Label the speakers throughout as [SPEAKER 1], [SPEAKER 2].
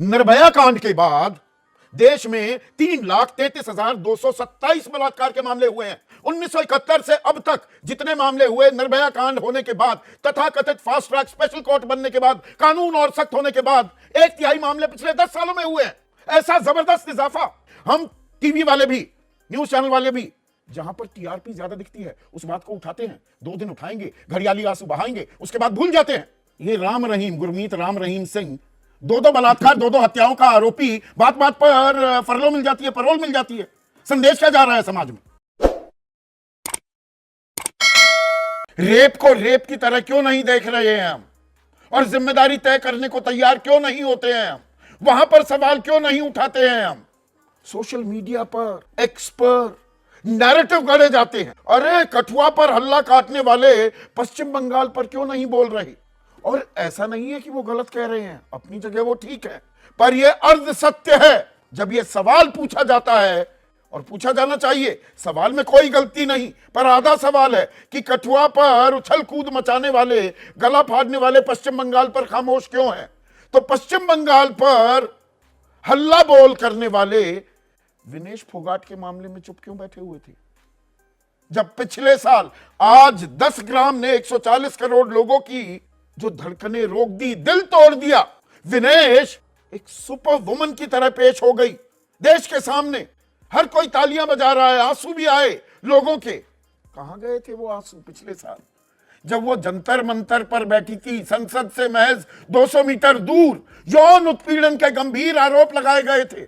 [SPEAKER 1] निर्भया कांड के बाद देश में 3,33,227 बलात्कार के मामले हुए हैं। 1971 से अब तक जितने मामले हुए, निर्भया कांड होने के बाद, तथाकथित फास्ट ट्रैक स्पेशल कोर्ट बनने के बाद, कानून और सख्त होने के बाद, 1/3 मामले पिछले 10 सालों में हुए हैं। ऐसा जबरदस्त इजाफा। हम टीवी वाले भी, न्यूज चैनल वाले भी, जहां पर टीआरपी ज्यादा दिखती है उस बात को उठाते हैं, 2 दिन उठाएंगे, घड़ियाली आंसू बहाएंगे, उसके बाद भूल जाते हैं। ये राम रहीम, गुरमीत राम रहीम सिंह, 2 बलात्कार, 2 हत्याओं का आरोपी, बात बात पर फरलो मिल जाती है, परोल मिल जाती है। संदेश क्या जा रहा है समाज में? रेप को रेप की तरह क्यों नहीं देख रहे हैं हम? और जिम्मेदारी तय करने को तैयार क्यों नहीं होते हैं हम? वहां पर सवाल क्यों नहीं उठाते हैं हम? सोशल मीडिया पर, एक्स पर नैरेटिव गढ़े जाते हैं। अरे कठुआ पर हल्ला काटने वाले पश्चिम बंगाल पर क्यों नहीं बोल रहे? और ऐसा नहीं है कि वो गलत कह रहे हैं, अपनी जगह वो ठीक है, पर यह अर्ध सत्य है। जब यह सवाल पूछा जाता है, और पूछा जाना चाहिए, सवाल में कोई गलती नहीं, पर आधा सवाल है कि कठुआ पर उछल कूद मचाने वाले, गला फाड़ने वाले पश्चिम बंगाल पर खामोश क्यों है? तो पश्चिम बंगाल पर हल्ला बोल करने वाले विनेश फोगाट के मामले में चुप क्यों बैठे हुए थे? जब पिछले साल आज 10 ग्राम ने 140 करोड़ लोगों की जो धड़कनें रोक दी, दिल तोड़ दिया। विनेश एक सुपर वुमन की तरह पेश हो गई देश के सामने। हर कोई तालियां बजा रहा है, आंसू भी आए लोगों के। कहां गए थे वो आंसू पिछले साल, जब वो जंतर मंतर पर बैठी थी? संसद से महज 200 मीटर दूर यौन उत्पीड़न के गंभीर आरोप लगाए गए थे।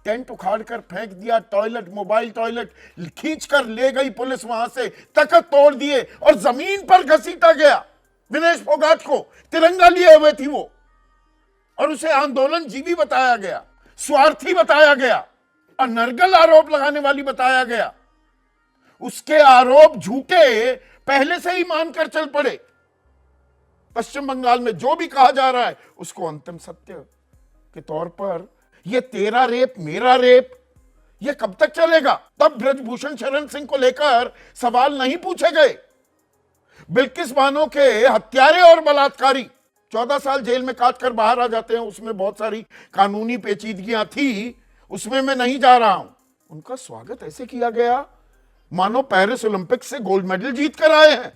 [SPEAKER 1] टेंट उखाड़कर फेंक दिया, टॉयलेट, मोबाइल टॉयलेट खींचकर ले गई पुलिस, वहां से तख्त तोड़ दिए और जमीन पर घसीटा गया। विनेश फोगाट को तिरंगा लिए हुए थी वो, और उसे आंदोलन जीवी बताया गया, स्वार्थी बताया गया, अनर्गल आरोप लगाने वाली बताया गया। उसके आरोप झूठे पहले से ही मानकर चल पड़े। पश्चिम बंगाल में जो भी कहा जा रहा है उसको अंतिम सत्य के तौर पर, ये तेरा रेप मेरा रेप, ये कब तक चलेगा? तब ब्रजभूषण शरण सिंह को लेकर सवाल नहीं पूछे गए। बिल्किस बानो के हत्यारे और बलात्कारी 14 साल जेल में काट कर बाहर आ जाते हैं, उसमें बहुत सारी कानूनी पेचीदगियां थी, उसमें मैं नहीं जा रहा हूं। उनका स्वागत ऐसे किया गया मानो पेरिस ओलंपिक से गोल्ड मेडल जीत कर आए हैं।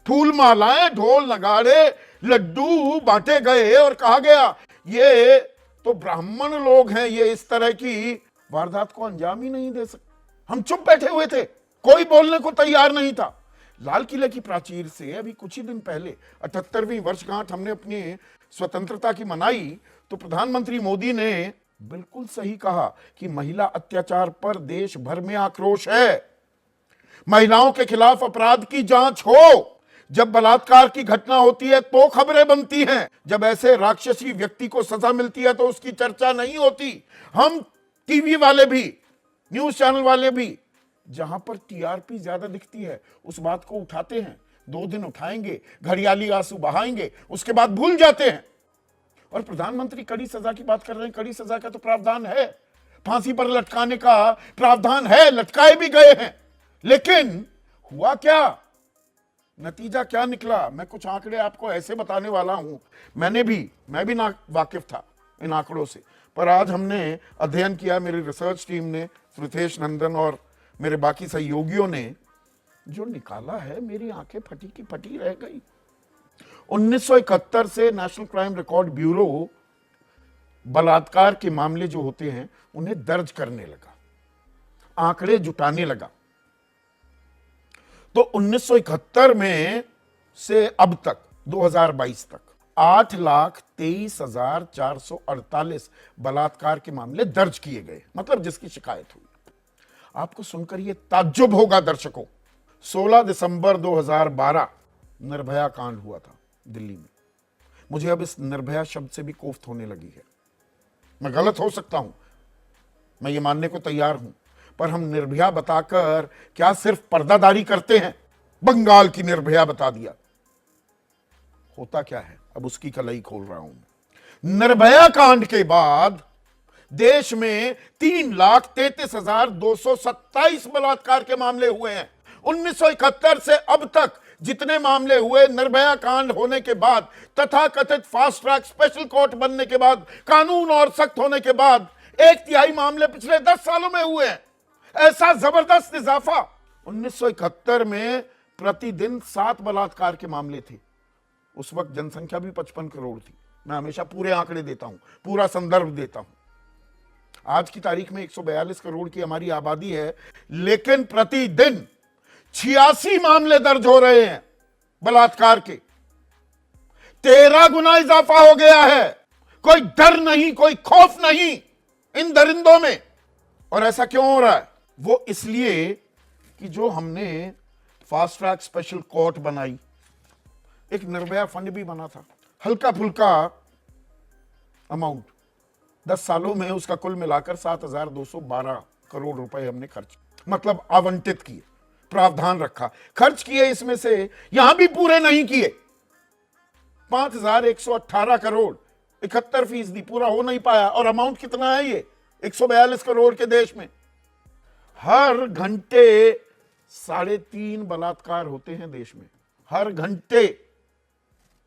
[SPEAKER 1] फूल मालाएं, ढोल नगाड़े, लड्डू बांटे गए और कहा गया ये तो ब्राह्मण लोग हैं, ये इस तरह की वारदात को अंजाम ही नहीं दे सकते। हम चुप बैठे हुए थे, कोई बोलने को तैयार नहीं था। लाल किले की प्राचीर से अभी कुछ ही दिन पहले 78वीं वर्षगांठ हमने अपनी स्वतंत्रता की मनाई, तो प्रधानमंत्री मोदी ने बिल्कुल सही कहा कि महिला अत्याचार पर देश भर में आक्रोश है। महिलाओं के खिलाफ अपराध की जांच हो। जब बलात्कार की घटना होती है तो खबरें बनती हैं, जब ऐसे राक्षसी व्यक्ति को सजा मिलती है तो उसकी चर्चा नहीं होती। हम टीवी वाले भी, न्यूज चैनल वाले भी, जहां पर टीआरपी ज्यादा दिखती है उस बात को उठाते हैं, 2 दिन उठाएंगे, घड़ियाली आंसू बहाएंगे, उसके बाद भूल जाते हैं। और प्रधानमंत्री कड़ी सजा की बात कर रहे हैं। कड़ी सजा का तो प्रावधान है, फांसी पर लटकाने का प्रावधान है, लटकाए भी गए हैं। लेकिन हुआ क्या, नतीजा क्या निकला? मैं कुछ आंकड़े आपको ऐसे बताने वाला हूं। मैं भी ना वाकिफ था इन आंकड़ों से, पर आज हमने अध्ययन किया, मेरी रिसर्च टीम ने, श्रुतेश नंदन और मेरे बाकी सहयोगियों ने जो निकाला है, मेरी आंखें फटी की फटी रह गई। 1971 से नेशनल क्राइम रिकॉर्ड ब्यूरो बलात्कार के मामले जो होते हैं उन्हें दर्ज करने लगा, आंकड़े जुटाने लगा। तो 1971 में से अब तक 2022 तक 8,23,448 बलात्कार के मामले दर्ज किए गए, मतलब जिसकी शिकायत हुई। आपको सुनकर यह ताज्जुब होगा दर्शकों, 16 दिसंबर 2012 निर्भया कांड हुआ था दिल्ली में। मुझे अब इस निर्भया शब्द से भी कोफ्त होने लगी है। मैं गलत हो सकता हूं, मैं ये मानने को तैयार हूं, पर हम निर्भया बताकर क्या सिर्फ पर्दादारी करते हैं? बंगाल की निर्भया बता दिया। होता क्या है, अब उसकी कलई खोल रहा हूं। निर्भया कांड के बाद देश में 3,33,227 बलात्कार के मामले हुए हैं। 1971 से अब तक जितने मामले हुए निर्भया कांड होने के बाद, तथाकथित फास्ट ट्रैक स्पेशल कोर्ट बनने के बाद, कानून और सख्त होने के बाद 1/3 मामले पिछले 10 सालों में हुए हैं। ऐसा जबरदस्त इजाफा। 1971 में प्रतिदिन 7 बलात्कार के मामले थे। उस वक्त जनसंख्या भी 55 करोड़ थी। मैं हमेशा पूरे आंकड़े देता हूं, पूरा संदर्भ देता हूं। आज की तारीख में 142 करोड़ की हमारी आबादी है, लेकिन प्रतिदिन 86 मामले दर्ज हो रहे हैं बलात्कार के। 13 गुना इजाफा हो गया है। कोई डर नहीं, कोई खौफ नहीं इन दरिंदों में। और ऐसा क्यों हो रहा है? वो इसलिए कि जो हमने फास्ट ट्रैक स्पेशल कोर्ट बनाई, एक निर्भया फंड भी बना था, हल्का फुल्का अमाउंट, 10 सालों में उसका कुल मिलाकर 7,212 करोड़ रुपए हमने खर्च, मतलब आवंटित किए, प्रावधान रखा, खर्च किए। इसमें से यहां भी पूरे नहीं किए। 5,118 करोड़, 71% पूरा हो नहीं पाया। और अमाउंट कितना है ये? 142 करोड़ के देश में हर घंटे 3.5 बलात्कार होते हैं देश में, हर घंटे।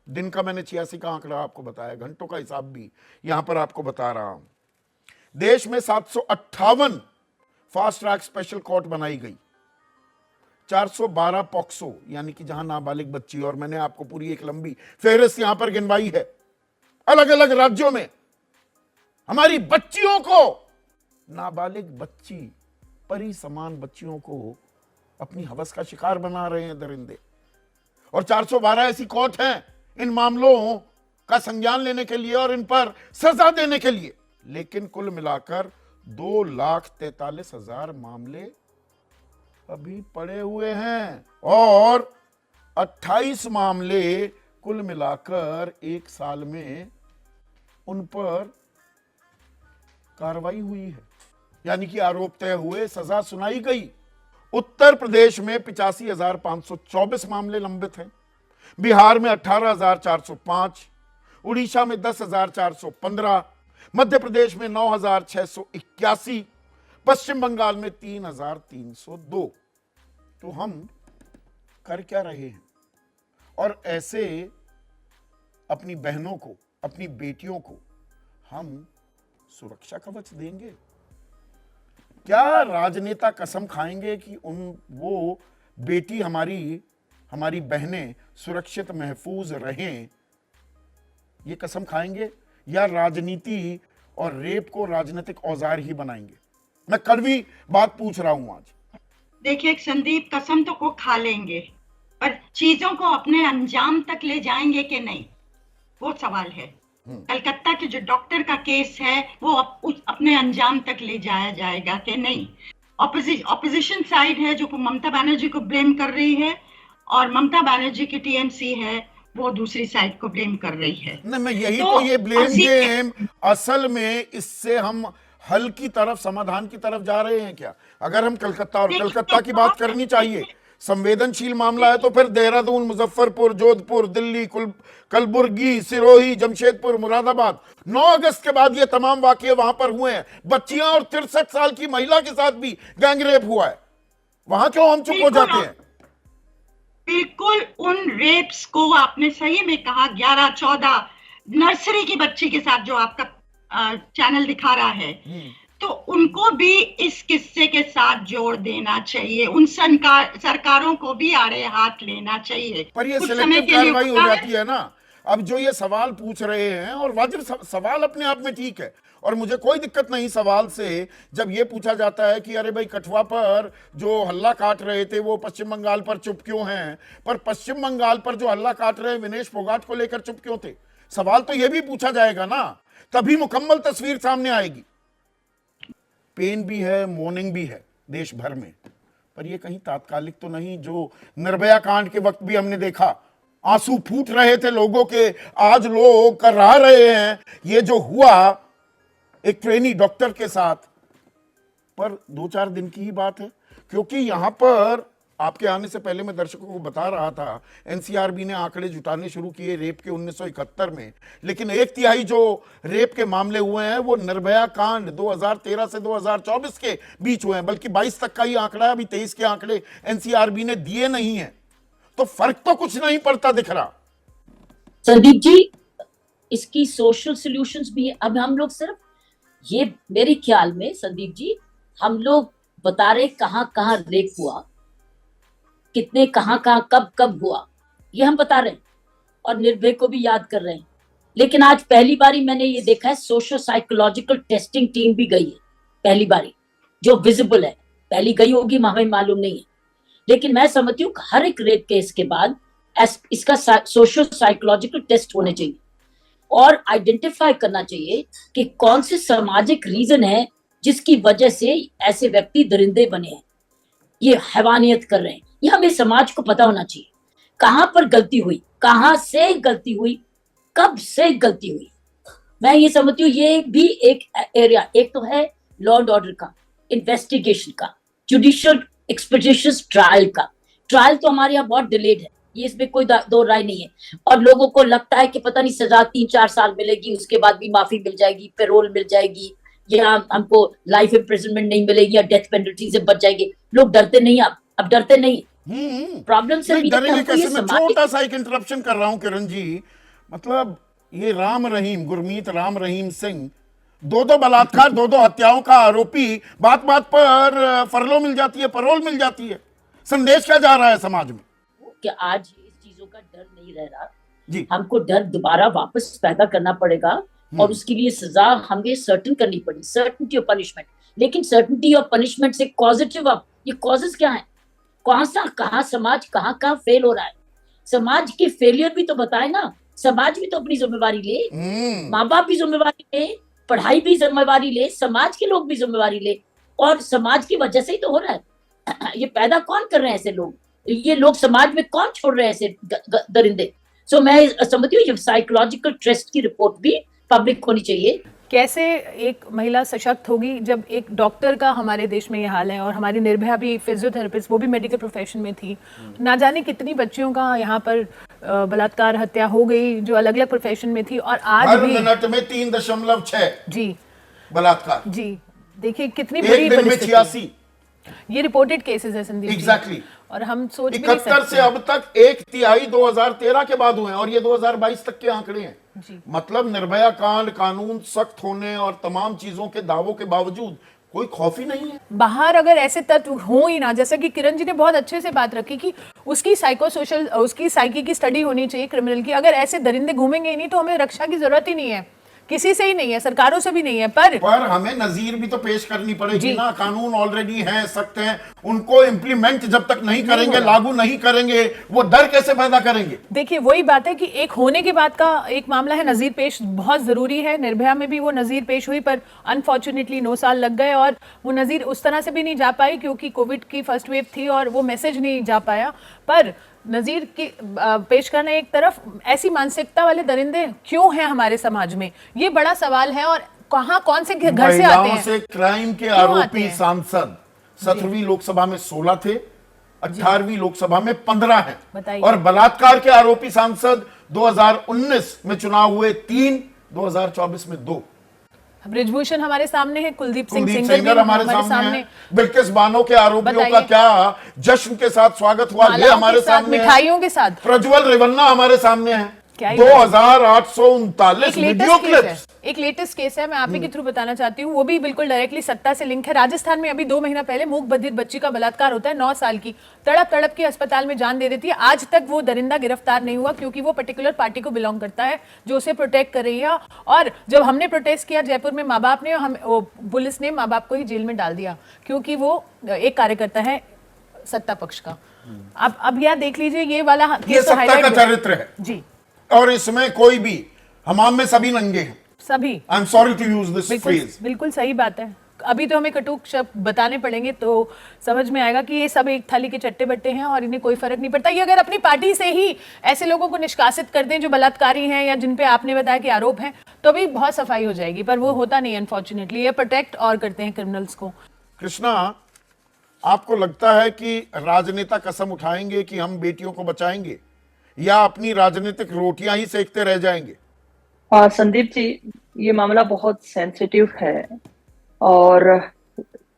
[SPEAKER 1] दिन का मैंने 86 का आंकड़ा आपको बताया, घंटों का हिसाब भी यहां पर आपको बता रहा हूं। देश में 758 फास्ट ट्रैक स्पेशल कोर्ट बनाई गई, 412 पॉक्सो यानी कि जहां नाबालिग बच्ची, और मैंने आपको पूरी एक लंबी फेहरिस्त यहां पर गिनवाई है। अलग अलग राज्यों में हमारी बच्चियों को, नाबालिग बच्ची, परी समान बच्चियों को अपनी हवस का शिकार बना रहे हैं दरिंदे। और 412 ऐसी कोर्ट हैं इन मामलों का संज्ञान लेने के लिए और इन पर सजा देने के लिए। लेकिन कुल मिलाकर 2,43,000 मामले अभी पड़े हुए हैं और 28 मामले कुल मिलाकर 1 साल में उन पर कार्रवाई हुई है, यानी कि आरोप तय हुए, सजा सुनाई गई। उत्तर प्रदेश में 85,524 मामले लंबित हैं, बिहार में 18,405, उड़ीसा में 10,415, मध्य प्रदेश में 9,681, पश्चिम बंगाल में 3,302। तो हम कर क्या रहे हैं? और ऐसे अपनी बहनों को, अपनी बेटियों को हम सुरक्षा कवच देंगे? क्या राजनेता कसम खाएंगे कि वो बेटी, हमारी बहनें सुरक्षित महफूज रहें? ये कसम खाएंगे? या राजनीति और रेप को राजनीतिक औजार ही बनाएंगे? मैं कड़वी बात पूछ रहा हूं आज।
[SPEAKER 2] देखिए संदीप, कसम तो को खा लेंगे, पर चीजों को अपने अंजाम तक ले जाएंगे कि नहीं, वो सवाल है। कलकत्ता के जो डॉक्टर का केस है वो अपने अंजाम तक ले जाया जाएगा कि नहीं? ऑपोजिशन साइड है जो ममता बनर्जी को ब्लेम कर रही है, और ममता बनर्जी की टीएमसी है वो दूसरी साइड को ब्लेम कर रही है।
[SPEAKER 1] नहीं, मैं यही तो ये ब्लेम गेम, असल में इससे हम हल की तरफ, समाधान की तरफ जा रहे हैं क्या? अगर हम कलकत्ता की बात करनी चाहिए, संवेदनशील मामला है, तो फिर देहरादून, मुजफ्फरपुर, जोधपुर, दिल्ली, कलबुर्गी, सिरोही, जमशेदपुर, मुरादाबाद, 9 अगस्त के बाद ये तमाम वाकये वहां पर हुए हैं। बच्चियां और 63 साल की महिला के साथ भी गैंगरेप हुआ है। वहां क्यों हम चुप हो जाते हैं?
[SPEAKER 2] बिल्कुल, उन रेप्स को आपने सही में कहा, 11-14 नर्सरी की बच्ची के साथ जो आपका चैनल दिखा रहा है, तो उनको भी इस किस्से के साथ जोड़ देना चाहिए। उन सरकारों को भी आड़े हाथ लेना चाहिए।
[SPEAKER 1] पर ये सिलेक्टिव कार्रवाई हो जाती है ना। अब जो ये सवाल पूछ रहे हैं, और वाजिब सवाल अपने आप में ठीक है, और मुझे कोई दिक्कत नहीं सवाल से, जब ये पूछा जाता है कि अरे भाई कठुआ पर जो हल्ला काट रहे थे वो पश्चिम बंगाल पर चुप क्यों हैं, पर पश्चिम बंगाल पर जो हल्ला काट रहे विनेश फोगाट को लेकर चुप क्यों थे? सवाल तो ये भी पूछा जाएगा ना, तभी मुकम्मल तस्वीर सामने आएगी। पेन भी है, मॉर्निंग भी है देश भर में, पर ये कहीं तात्कालिक तो नहीं जो निर्भया कांड के वक्त भी हमने देखा, आंसू फूट रहे थे लोगों के, आज लोग कर रहे हैं। ये जो हुआ एक ट्रेनी डॉक्टर के साथ, पर 2-4 दिन की ही बात है, क्योंकि यहां पर आपके आने से पहले मैं दर्शकों को बता रहा था, एनसीआरबी ने आंकड़े जुटाने शुरू किए रेप के 1971 में, लेकिन 1/3 जो रेप के मामले हुए हैं वो निर्भया कांड 2013 से 2024 के बीच हुए हैं, बल्कि 22 तक का ही आंकड़ा है, अभी 23 के आंकड़े एनसीआरबी ने दिए नहीं है। तो फर्क तो कुछ नहीं पड़ता दिख रहा।
[SPEAKER 3] संदीप जी, इसकी सोशल सॉल्यूशंस भी है। अब हम लोग सिर्फ ये, मेरे ख्याल में संदीप जी, हम लोग बता रहे कहाँ कहाँ रेप हुआ, कितने कहाँ कहाँ कब कब हुआ, ये हम बता रहे हैं और निर्भय को भी याद कर रहे हैं। लेकिन आज पहली बारी मैंने ये देखा है सोशो साइकोलॉजिकल टेस्टिंग टीम भी गई है, पहली बारी, जो विजिबल है। पहली गई होगी हमें मालूम नहीं है, लेकिन मैं समझती हूँ हर एक रेप केस के बाद इसका सोशो साइकोलॉजिकल टेस्ट होने चाहिए और आइडेंटिफाई करना चाहिए कि कौन से सामाजिक रीजन है जिसकी वजह से ऐसे व्यक्ति दरिंदे बने हैं, ये हैवानियत कर रहे हैं। ये हमें समाज को पता होना चाहिए कहां पर गलती हुई, कहां से गलती हुई, कब से गलती हुई। मैं ये समझती हूँ ये भी एक एरिया, एक तो है लॉ एंड ऑर्डर का, इन्वेस्टिगेशन का, जुडिशियल एक्सपेडिशस ट्रायल का। ट्रायल तो हमारे यहाँ बहुत डिलेड है, ये इसमें कोई दो राय नहीं है। और लोगों को लगता है कि पता नहीं सजा 3-4 साल मिलेगी, उसके बाद भी माफी मिल जाएगी, पैरोल मिल जाएगी, या हमको लाइफ इम्प्रिजनमेंट नहीं मिलेगी या डेथ पेनल्टी से बच जाएगी। लोग डरते नहीं, अब डरते नहीं। प्रॉब्लम से
[SPEAKER 1] मैं छोटा सा एक इंटरप्शन कर रहा हूं किरण जी, मतलब ये राम रहीम, गुरमीत राम रहीम सिंह, दो बलात्कार, दो हत्याओं का आरोपी, बात बात पर फरलो मिल जाती है, पैरोल मिल जाती है। संदेश क्या जा रहा है समाज में
[SPEAKER 3] कि आज इस चीजों का डर नहीं रह रहा
[SPEAKER 1] जी,
[SPEAKER 3] हमको डर दोबारा वापस पैदा करना पड़ेगा और उसके लिए सजा हमें सर्टन करनी पड़ी, सर्टनिटी ऑफ पनिशमेंट। लेकिन सर्टनिटी ऑफ पनिशमेंट से पॉजिटिव अप, ये कॉजेस क्या है, कहाँ समाज कहाँ फेल हो रहा है। समाज के फेलियर भी तो बताए ना, समाज भी तो अपनी जिम्मेवारी ले, माँ बाप भी जिम्मेवारी ले, पढ़ाई भी जिम्मेवारी ले, समाज के लोग भी जिम्मेवारी ले, और समाज की वजह से ही तो हो रहा है। ये पैदा कौन कर रहे हैं ऐसे लोग, ये लोग समाज में कौन छोड़ रहे हैं ऐसे दरिंदे। सो मैं समझती हूँ साइकोलॉजिकल टेस्ट की रिपोर्ट भी पब्लिक होनी चाहिए।
[SPEAKER 4] कैसे एक महिला सशक्त होगी जब एक डॉक्टर का हमारे देश में ये हाल है, और हमारी निर्भया भी फिजियोथेरेपिस्ट, वो भी मेडिकल प्रोफेशन में थी, ना जाने कितनी बच्चियों का यहाँ पर बलात्कार हत्या हो गई जो अलग अलग प्रोफेशन में थी, और आज
[SPEAKER 1] हर
[SPEAKER 4] भी
[SPEAKER 1] मिनट में 3.6
[SPEAKER 4] जी
[SPEAKER 1] बलात्कार।
[SPEAKER 4] जी, देखिए कितनी बड़ी
[SPEAKER 1] एक दिन में 86।
[SPEAKER 4] ये रिपोर्टेड केसेस है संदीप
[SPEAKER 1] एग्जैक्टली।
[SPEAKER 4] और हम सोच भी नहीं
[SPEAKER 1] 71
[SPEAKER 4] सकते।
[SPEAKER 1] से अब तक 1/3 2013 के बाद हुए हैं, और ये 2022 तक के आंकड़े हैं
[SPEAKER 4] जी।
[SPEAKER 1] मतलब निर्भया कांड, कानून सख्त होने और तमाम चीजों के दावों के बावजूद कोई खौफ ही नहीं है।
[SPEAKER 4] बाहर अगर ऐसे तत्व हो ही ना, जैसा कि किरण जी ने बहुत अच्छे से बात रखी कि उसकी साइकोसोशल, उसकी साइकी की स्टडी होनी चाहिए क्रिमिनल की। अगर ऐसे दरिंदे घूमेंगे ही नहीं तो हमें रक्षा की जरूरत ही नहीं है, किसी से ही नहीं है, सरकारों से भी नहीं है। पर
[SPEAKER 1] हमें नजीर भी तो पेश करनी पड़ेगी ना। कानून ऑलरेडी हैं, सख्त हैं, उनको इम्प्लीमेंट जब तक नहीं करेंगे, लागू नहीं करेंगे, वो डर कैसे पैदा करेंगे।
[SPEAKER 4] देखिए वही बात है कि एक होने के बाद का एक मामला है, नजीर पेश बहुत जरूरी है। निर्भया में भी वो नजीर पेश हुई, पर अनफॉर्चुनेटली 9 साल लग गए, और वो नजीर उस तरह से भी नहीं जा पाई क्योंकि कोविड की फर्स्ट वेव थी और वो मैसेज नहीं जा पाया। पर नजीर की पेश करना एक तरफ, ऐसी मानसिकता वाले दरिंदे क्यों हैं हमारे समाज में, ये बड़ा सवाल है। और कहां, कौन से घर से आते हैं।
[SPEAKER 1] से क्राइम के आरोपी सांसद 17वीं लोकसभा में 16 थे, 18वीं लोकसभा में 15 हैं, और बलात्कार के आरोपी सांसद 2019 में चुनाव हुए 3, 2024 में 2।
[SPEAKER 4] ब्रिजभूषण हमारे सामने है, कुलदीप सिंह
[SPEAKER 1] सेंगर हमारे सामने, बिल्किस बानो के आरोपियों का क्या जश्न के साथ स्वागत हुआ, ये हमारे सामने,
[SPEAKER 4] मिठाइयों के साथ
[SPEAKER 1] प्रज्वल रेवन्ना हमारे सामने है। 2839 वीडियो क्लिप्स।
[SPEAKER 4] एक लेटेस्ट केस है, मैं आप ही के थ्रू बताना चाहती हूँ, वो भी बिल्कुल डायरेक्टली सत्ता से लिंक है। राजस्थान में अभी 2 महीना पहले मूक बधिर बच्ची का बलात्कार होता है, 9 साल की, तड़प तड़प के अस्पताल में जान दे देती है। आज तक वो दरिंदा गिरफ्तार नहीं हुआ क्योंकि वो पर्टिकुलर पार्टी को बिलोंग करता है जो उसे प्रोटेक्ट कर रही है। और जब हमने प्रोटेस्ट किया जयपुर में, माँ बाप ने, पुलिस ने माँ बाप को ही जेल में डाल दिया क्योंकि वो एक कार्यकर्ता है सत्ता पक्ष का। अब यह देख लीजिए, ये वाला
[SPEAKER 1] ये सत्ता का चरित्र है जी, और इसमें कोई भी, हमाम में सभी नंगे हैं,
[SPEAKER 4] सभी।
[SPEAKER 1] I am sorry to use this phrase.
[SPEAKER 4] बिल्कुल सही बात है। अभी तो हमें कटुक शब्द बताने पड़ेंगे तो समझ में आएगा कि ये सब एक थाली के चट्टे बट्टे हैं और इन्हें कोई फर्क नहीं पड़ता। ये अगर अपनी पार्टी से ही ऐसे लोगों को निष्कासित कर दें जो बलात्कारी हैं या जिन पे आपने बताया कि आरोप हैं, तो भी बहुत सफाई हो जाएगी, पर वो होता नहीं अनफॉर्चुनेटली। ये प्रोटेक्ट और करते हैं क्रिमिनल्स को।
[SPEAKER 1] कृष्णा, आपको लगता है कि राजनेता कसम उठाएंगे कि हम बेटियों को बचाएंगे, या अपनी राजनीतिक रोटियां ही सेकते रह जाएंगे?
[SPEAKER 5] संदीप जी, ये मामला बहुत सेंसिटिव है, और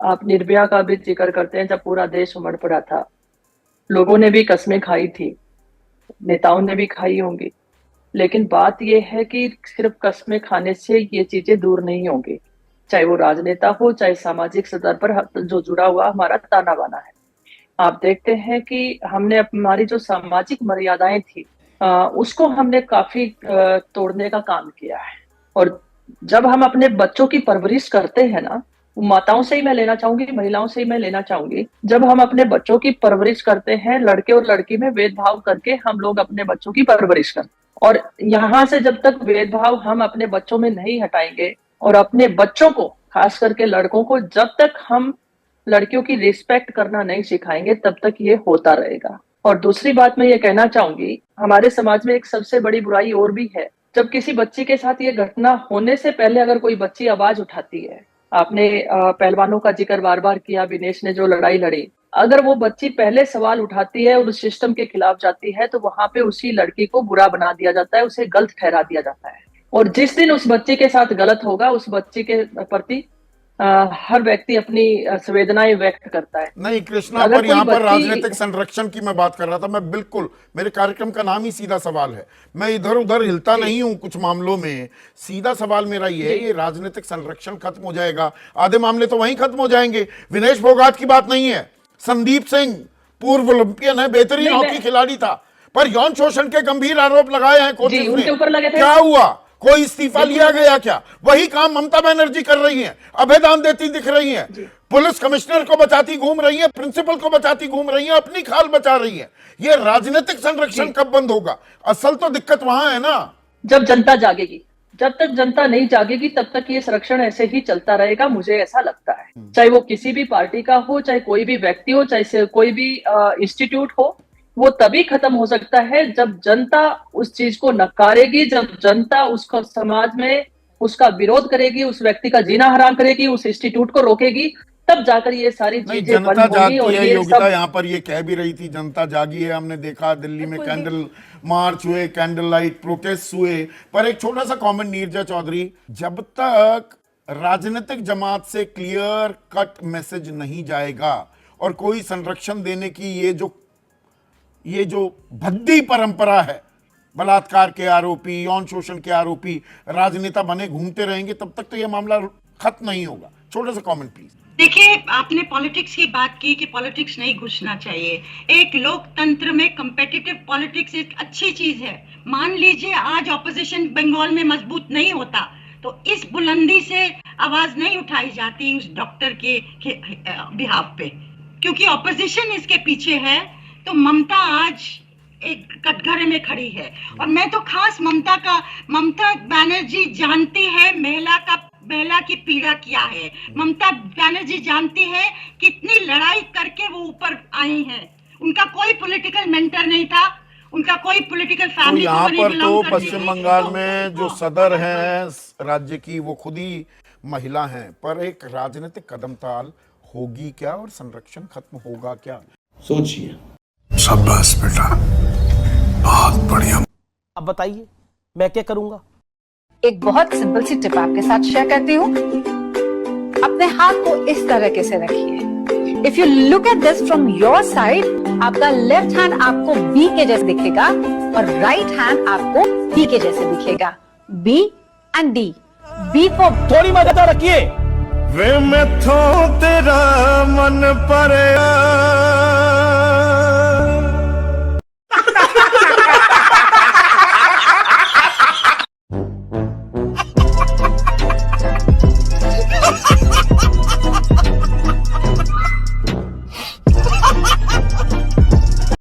[SPEAKER 5] आप निर्भया का भी जिक्र करते हैं। जब पूरा देश उमड़ पड़ा था, लोगों ने भी कस्में खाई थी नेताओं ने भी खाई होंगी, लेकिन बात यह है कि सिर्फ कस्में खाने से ये चीजें दूर नहीं होंगी, चाहे वो राजनेता हो, चाहे सामाजिक स्तर पर जो जुड़ा हुआ हमारा ताना बाना है। आप देखते हैं कि हमने हमारी जो सामाजिक मर्यादाएं थी उसको हमने काफी तोड़ने का काम किया है। और जब हम अपने बच्चों की परवरिश करते हैं ना, माताओं से ही मैं लेना चाहूंगी, महिलाओं से ही मैं लेना चाहूंगी, जब हम अपने बच्चों की परवरिश करते हैं, लड़के और लड़की में भेदभाव करके हम लोग अपने बच्चों की परवरिश करते हैं। और यहाँ से जब तक भेदभाव हम अपने बच्चों में नहीं हटाएंगे और अपने बच्चों को, खास करके लड़कों को, जब तक हम लड़कियों की रिस्पेक्ट करना नहीं सिखाएंगे, तब तक ये होता रहेगा। और दूसरी बात मैं ये कहना चाहूंगी, हमारे समाज में एक सबसे बड़ी बुराई और भी है। जब किसी बच्ची के साथ ये घटना होने से पहले अगर कोई बच्ची आवाज उठाती है, आपने पहलवानों का जिक्र बार बार किया, विनेश ने जो लड़ाई लड़ी, अगर वो बच्ची पहले सवाल उठाती है और उस सिस्टम के खिलाफ जाती है, तो वहां पे उसी लड़की को बुरा बना दिया जाता है, उसे गलत ठहरा दिया जाता है। और जिस दिन उस बच्चे के साथ गलत होगा, उस बच्चे के प्रति हर व्यक्ति अपनी संवेदनाएं व्यक्त करता है।
[SPEAKER 1] नहीं कृष्णा, पर यहाँ पर राजनीतिक संरक्षण की मैं बात कर रहा था। मैं बिल्कुल, मेरे कार्यक्रम का नाम ही सीधा सवाल है, मैं इधर उधर हिलता नहीं हूं कुछ मामलों में। सीधा सवाल मेरा ये है, ये राजनीतिक संरक्षण खत्म हो जाएगा, आधे मामले तो वहीं खत्म हो जाएंगे। विनेश फोगाट की बात नहीं है, संदीप सिंह पूर्व ओलंपियन है, बेहतरीन हॉकी खिलाड़ी था, पर यौन शोषण के गंभीर आरोप लगाए हैं कोचिज ने।
[SPEAKER 5] उनके ऊपर लगे थे।
[SPEAKER 1] क्या हुआ? कोई इस्तीफा लिया गया क्या? वही काम ममता बनर्जी कर रही हैं, अभयदान देती दिख रही हैं, पुलिस कमिश्नर को बचाती घूम रही हैं, प्रिंसिपल को बचाती घूम रही हैं, अपनी खाल बचा रही हैं। ये राजनीतिक संरक्षण कब बंद होगा? असल तो दिक्कत वहां है ना,
[SPEAKER 5] जब जनता जागेगी। जब तक जनता नहीं जागेगी, तब तक ये संरक्षण ऐसे ही चलता रहेगा, मुझे ऐसा लगता है। चाहे वो किसी भी पार्टी का हो, चाहे कोई भी व्यक्ति हो, चाहे कोई भी इंस्टीट्यूट हो, वो तभी खत्म हो सकता है जब जनता उस चीज को नकारेगी, जब जनता उसको समाज में उसका विरोध करेगी, उस व्यक्ति का जीना हराम करेगी, उस इंस्टीट्यूट को रोकेगी, तब जाकर ये सारी चीजें बंद होंगी। और ये
[SPEAKER 1] योगिता यहाँ पर ये कह भी रही थी, जनता जागी है। हमने देखा दिल्ली में कैंडल मार्च हुए, कैंडल लाइट प्रोटेस्ट हुए। पर एक छोटा सा कॉमेंट नीरजा चौधरी, जब तक राजनीतिक जमात से क्लियर कट मैसेज नहीं जाएगा और कोई संरक्षण देने की ये जो भद्दी परंपरा है, बलात्कार के आरोपी, यौन शोषण के आरोपी राजनेता बने घूमते रहेंगे, तब तक तो ये मामला खत्म नहीं होगा। छोटा सा कमेंट प्लीज।
[SPEAKER 2] देखिए, आपने पॉलिटिक्स की बात की कि पॉलिटिक्स नहीं घुसना चाहिए। एक लोकतंत्र में कम्पिटिटिव पॉलिटिक्स एक अच्छी चीज है। मान लीजिए आज ऑपोजिशन बंगाल में मजबूत नहीं होता तो इस बुलंदी से आवाज नहीं उठाई जाती उस डॉक्टर के बिहाफ पे, क्योंकि ऑपोजिशन इसके पीछे है। तो ममता आज एक कटघरे में खड़ी है। और मैं तो खास ममता बनर्जी जानती है महिला की पीड़ा क्या है। ममता बनर्जी जानती है कितनी लड़ाई करके वो ऊपर आई हैं। उनका कोई पॉलिटिकल मेंटर नहीं था, उनका कोई पॉलिटिकल फैमिली
[SPEAKER 1] यहाँ पर तो पश्चिम बंगाल में जो सदर हैं राज्य की, वो खुद ही महिला हैं। पर एक राजनीतिक कदमताल होगी क्या और संरक्षण खत्म होगा क्या?
[SPEAKER 6] सोचिए। शाबाश बेटा, बहुत बढ़िया।
[SPEAKER 7] अब बताइए मैं क्या करूंगा?
[SPEAKER 8] एक बहुत सिंपल सी टिप आपके साथ शेयर करती हूँ। अपने हाथ को इस तरीके से रखिए। If you look at this from your side, आपका लेफ्ट हैंड आपको बी के जैसे दिखेगा और राइट हैंड आपको डी के जैसे दिखेगा। B and D. B for
[SPEAKER 7] थोड़ी मदद रखिए।
[SPEAKER 6] वे मैं थो तेरा मन पर